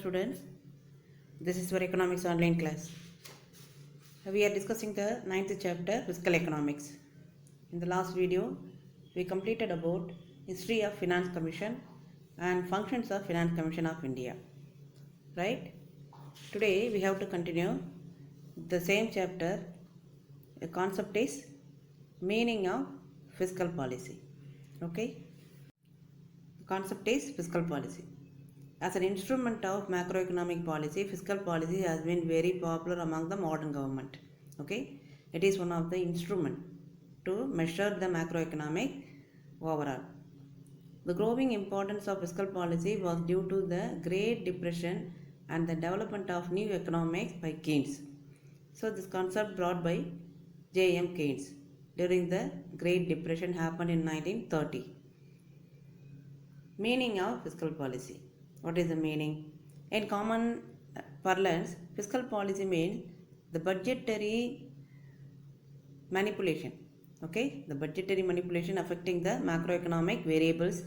students, this is your economics online class. We are discussing the 9th chapter fiscal economics. In the last video we completed about history of finance commission and functions of finance commission of India, right? Today we have to continue the same chapter. The concept is meaning of fiscal policy. Okay, the concept is fiscal policy. As an instrument of macroeconomic policy, fiscal policy has been very popular among the modern government. Okay, it is one of the instrument to measure the macroeconomic overall. The growing importance of fiscal policy was due to the Great Depression and the development of new economics by Keynes. So this concept brought by J.M. Keynes during the Great Depression happened in 1930. Meaning of fiscal policy. What is the meaning? In common parlance, fiscal policy means the budgetary manipulation. Okay, the budgetary manipulation affecting the macroeconomic variables.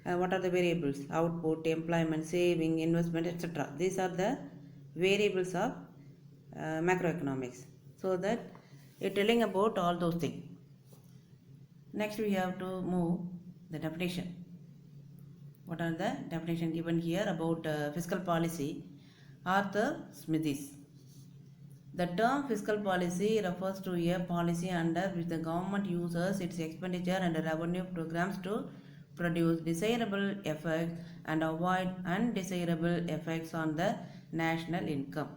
What are the variables? Output, employment, saving, investment, etc. These are the variables of macroeconomics. So that it telling about all those things. Next we have to move the definition. What are the definition given here about fiscal policy? Arthur Smithies. The term fiscal policy refers to a policy under which the government uses its expenditure and revenue programs to produce desirable effects and avoid undesirable effects on the national income,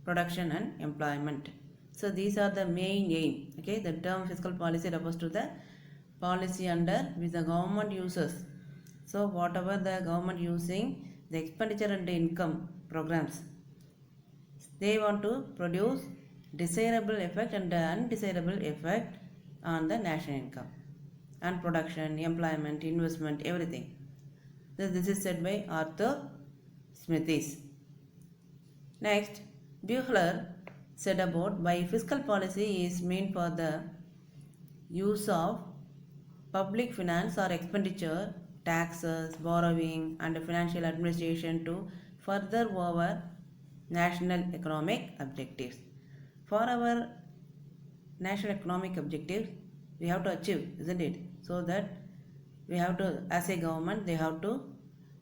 production and employment. So these are the main aim. Okay, the term fiscal policy refers to the policy under which the government uses. So whatever the government using the expenditure and the income programs, they want to produce desirable effect and undesirable effect on the national income and production, employment, investment, everything. This is said by Arthur Smithies. Next, Buechler said about by fiscal policy is meant for the use of public finance or expenditure, taxes, borrowing and financial administration to further our national economic objectives. For our national economic objectives, we have to achieve, isn't it? So that we have to, as a government, they have to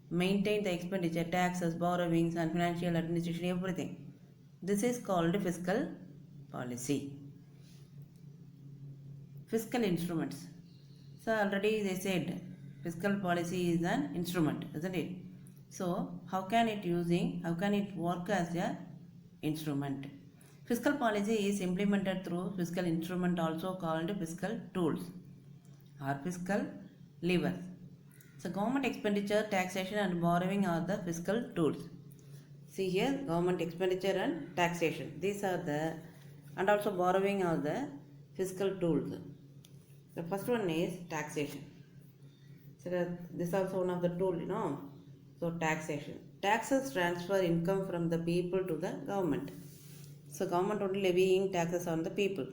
maintain the expenditure, taxes, borrowings and financial administration, everything. This is called fiscal policy. Fiscal instruments. So already they said fiscal policy is an instrument, isn't it? So how can it work as a instrument? Fiscal policy is implemented through fiscal instrument, also called fiscal tools or fiscal levers. So government expenditure, taxation and borrowing are the fiscal tools. See here, government expenditure and taxation, these are the, and also borrowing are the fiscal tools. The first one is taxation. So this is also one of the tool, So taxation. Taxes transfer income from the people to the government. So government only levying taxes on the people.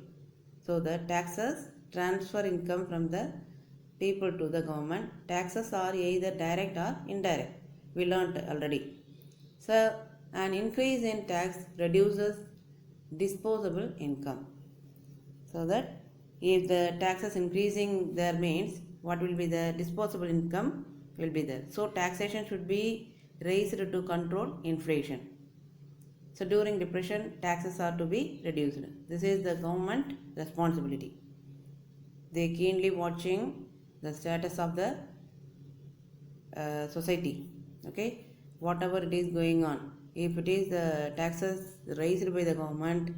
So the taxes transfer income from the people to the government. Taxes are either direct or indirect. We learned already. So an increase in tax reduces disposable income. So that if the taxes increasing there means what will be the disposable income will be there. So taxation should be raised to control inflation. So during depression, taxes are to be reduced. This is the government responsibility. They keenly watching the status of the society. Okay, whatever it is going on. If it is the taxes raised by the government,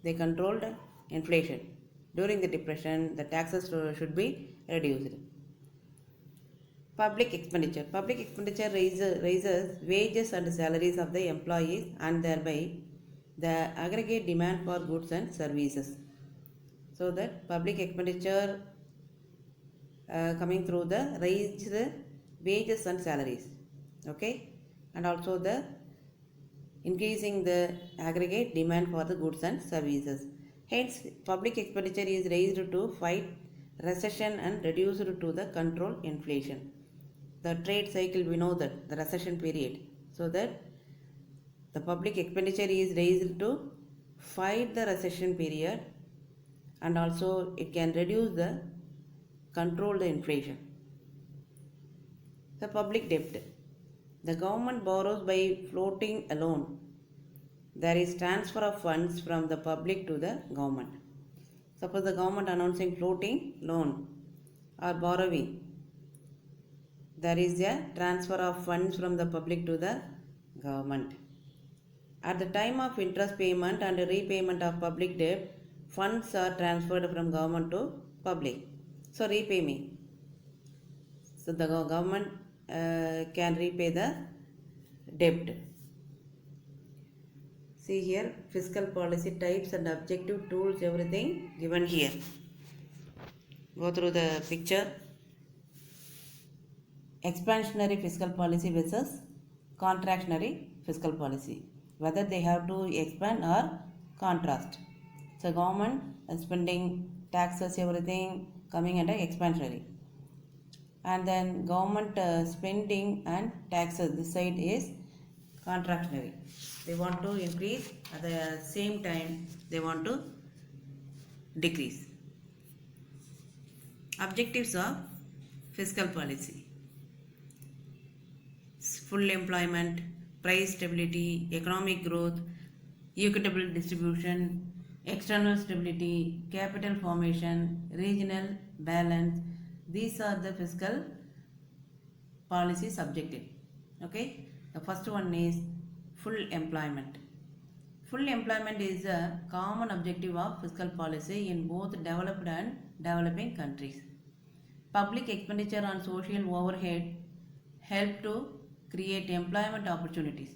they controlled inflation. During the depression, the taxes should be reduced. Public expenditure. Public expenditure raises wages and salaries of the employees and thereby the aggregate demand for goods and services. So that public expenditure coming through the raised wages and salaries. Okay, and also the increasing the aggregate demand for the goods and services. Hence, public expenditure is raised to fight recession and reduced to the control inflation. The trade cycle, we know that the recession period. So that The public expenditure is raised to fight the recession period, and also it can reduce the control the inflation. The public debt. The government borrows by floating a loan. There is transfer of funds from the public to the government. Suppose the government announcing floating loan or borrowing, there is a transfer of funds from the public to the government. At the time of interest payment and repayment of public debt, funds are transferred from government to public. So repay me. So the government can repay the debt. See here, fiscal policy types and objective tools, everything given here. Go through the picture. Expansionary fiscal policy versus contractionary fiscal policy. Whether they have to expand or contrast. So government spending, taxes, everything coming under expansionary. And then government spending and taxes, this side is contractionary. They want to increase, at the same time they want to decrease. Objectives of fiscal policy: full employment, price stability, economic growth, equitable distribution, external stability, capital formation, regional balance. These are the fiscal policy's objective. Okay, the first one is full employment. Full employment is a common objective of fiscal policy in both developed and developing countries. Public expenditure on social overhead help to create employment opportunities.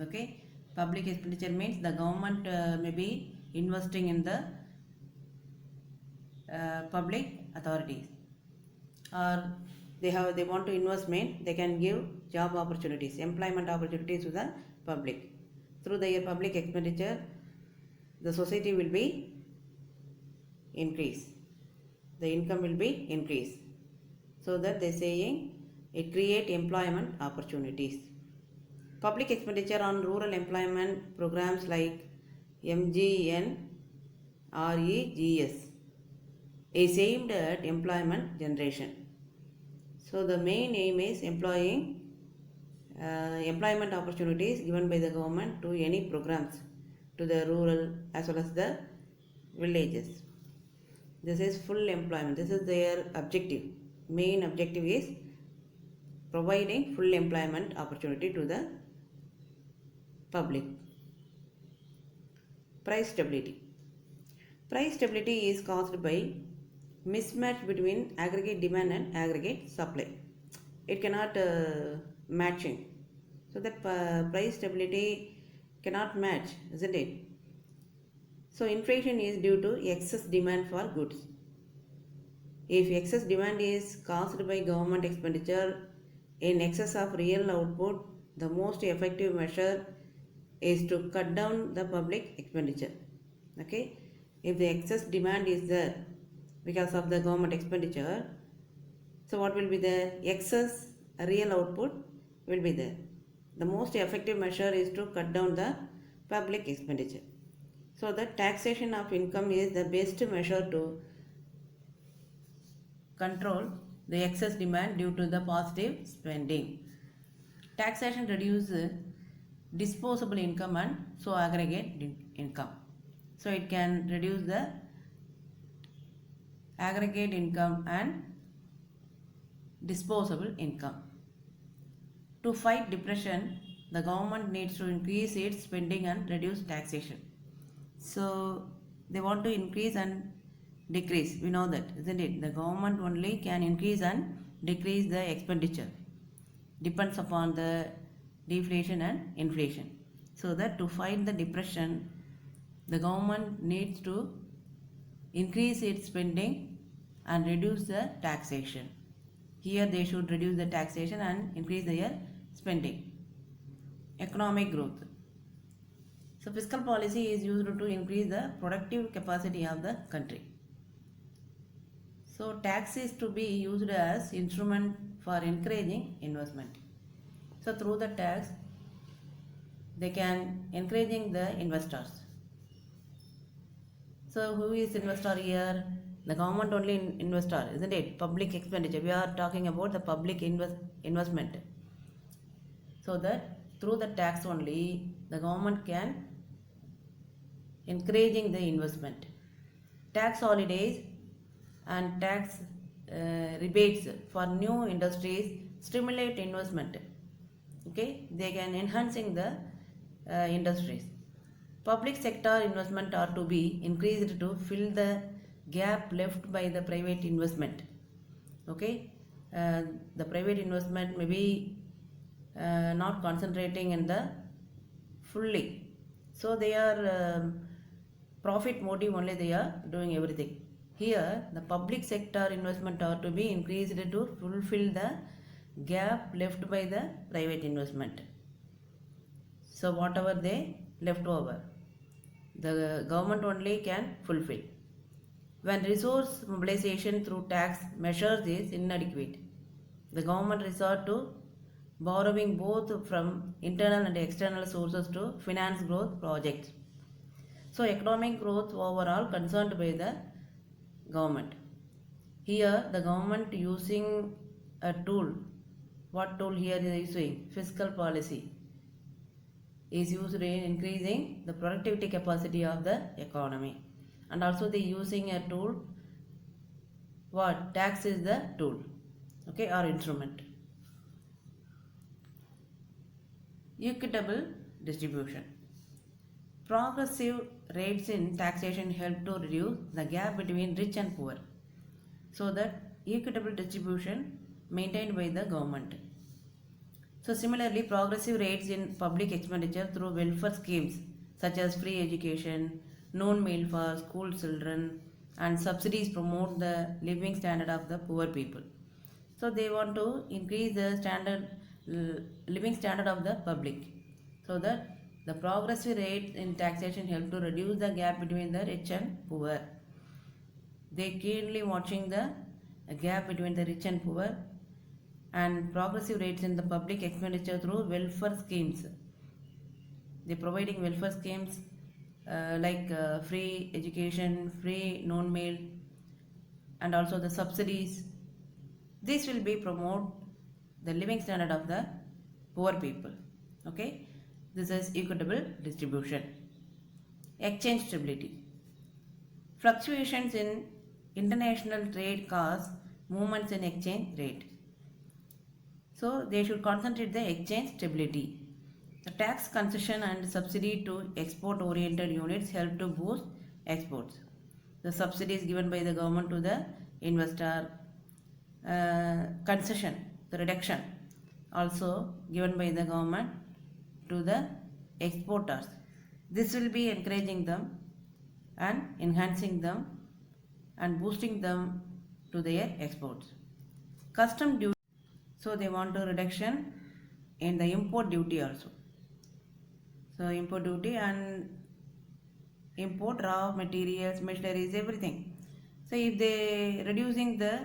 Okay, public expenditure means the government may be investing in the public authorities, or they want to investment, they can give job opportunities, employment opportunities to the public. Through their public expenditure, the society will be increased, the income will be increased, so that they saying it create employment opportunities. Public expenditure on rural employment programs like MGNREGS is aimed at employment generation. So the main aim is employment opportunities given by the government to any programs to the rural as well as the villages. This is full employment. This is their objective. Main objective is providing full employment opportunity to the public. Price stability. Price stability is caused by mismatch between aggregate demand and aggregate supply. It cannot matching. So that price stability cannot match, isn't it? So inflation is due to excess demand for goods. If excess demand is caused by government expenditure in excess of real output, the most effective measure is to cut down the public expenditure. Okay, if the excess demand is there because of the government expenditure, so what will be the excess real output will be there. The most effective measure is to cut down the public expenditure. So the taxation of income is the best measure to control the excess demand due to the positive spending. Taxation reduces disposable income and so aggregate income. So it can reduce the aggregate income and disposable income. To fight depression, the government needs to increase its spending and reduce taxation. So they want to increase and decrease. We know that, isn't it? The government only can increase and decrease the expenditure. Depends upon the deflation and inflation. So that to fight the depression, the government needs to increase its spending and reduce the taxation. Here they should reduce the taxation and increase their spending. Economic growth. So fiscal policy is used to increase the productive capacity of the country. So tax is to be used as instrument for encouraging investment. So through the tax, they can encouraging the investors. So who is investor here? The government only investor, isn't it? Public expenditure. We are talking about the public investment. So that through the tax only, the government can encouraging the investment. Tax holidays and tax rebates for new industries stimulate investment. Okay, they can enhancing the industries. Public sector investment are to be increased to fill the gap left by the private investment. Okay, the private investment may be not concentrating in the fully, so they are profit motive only, they are doing everything. Here the public sector investment are to be increased to fulfill the gap left by the private investment. So whatever they left over, the government only can fulfill. When resource mobilization through tax measures is inadequate, the government resort to borrowing both from internal and external sources to finance growth projects. So economic growth overall concerned by the government. Here the government using a tool. What tool here is using? Fiscal policy is used in increasing the productivity capacity of the economy, and also they using a tool. What? Tax is the tool, okay, or instrument. Equitable distribution. Progressive rates in taxation help to reduce the gap between rich and poor, so that equitable distribution maintained by the government. So similarly, progressive rates in public expenditure through welfare schemes such as free education, noon meal for school children, and subsidies promote the living standard of the poor people. So they want to increase the living standard of the public, so that the progressive rate in taxation help to reduce the gap between the rich and poor. They keenly watching the gap between the rich and poor, and progressive rates in the public expenditure through welfare schemes. They providing welfare schemes like free education, free noon meal, and also the subsidies. This will be promote the living standard of the poor people. Okay, this is equitable distribution. Exchange stability. Fluctuations in international trade cause movements in exchange rate. So they should concentrate the exchange stability. The tax concession and subsidy to export oriented units help to boost exports. The subsidies given by the government to the investor, concession, the reduction also given by the government to the exporters. This will be encouraging them and enhancing them and boosting them to their exports. Custom duty. So they want a reduction in the import duty also. So import duty and import raw materials, machineries, everything. So if they reducing the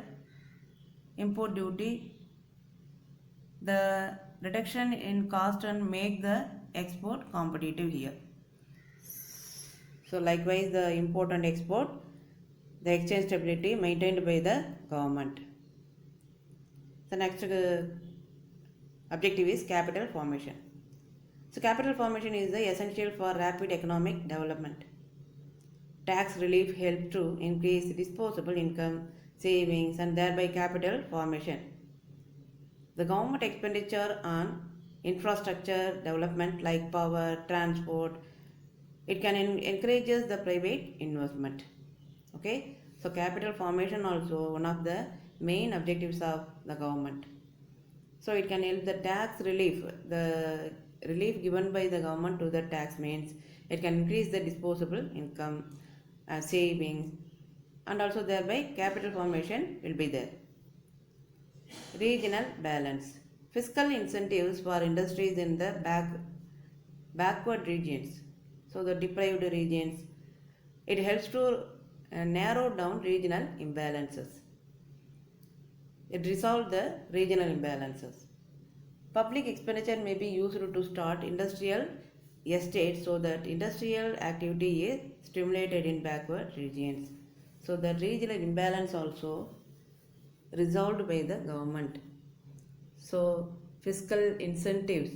import duty, the reduction in cost and make the export competitive here. So likewise the import and export, the exchange stability maintained by the government. The next objective is capital formation. So capital formation is essential for rapid economic development. Tax relief helps to increase disposable income, savings, and thereby capital formation. The government expenditure on infrastructure development like power, transport, it can encourages the private investment. Okay, so capital formation also one of the main objectives of the government. So it can help the tax relief. The relief given by the government to the tax means it can increase the disposable income, savings, and also thereby capital formation will be there. Regional balance. Fiscal incentives for industries in the backward regions, so the deprived regions, it helps to narrow down regional imbalances. It resolves the regional imbalances. Public expenditure may be used to start industrial estate so that industrial activity is stimulated in backward regions. So the regional imbalance also resolved by the government. So fiscal incentives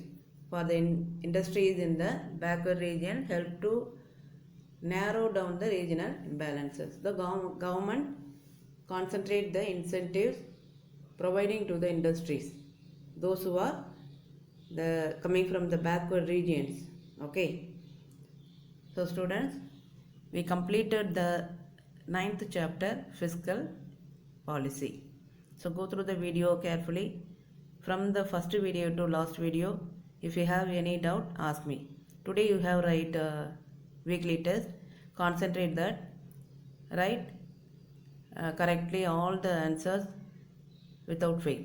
for the industries in the backward region help to narrow down the regional imbalances. The government concentrate the incentives providing to the industries, those who are the coming from the backward regions. Okay, so students, we completed the 9th chapter, fiscal policy. So go through the video carefully from the first video to last video. If you have any doubt, ask me. Today you have write weekly test. Concentrate that, write correctly all the answers without fail.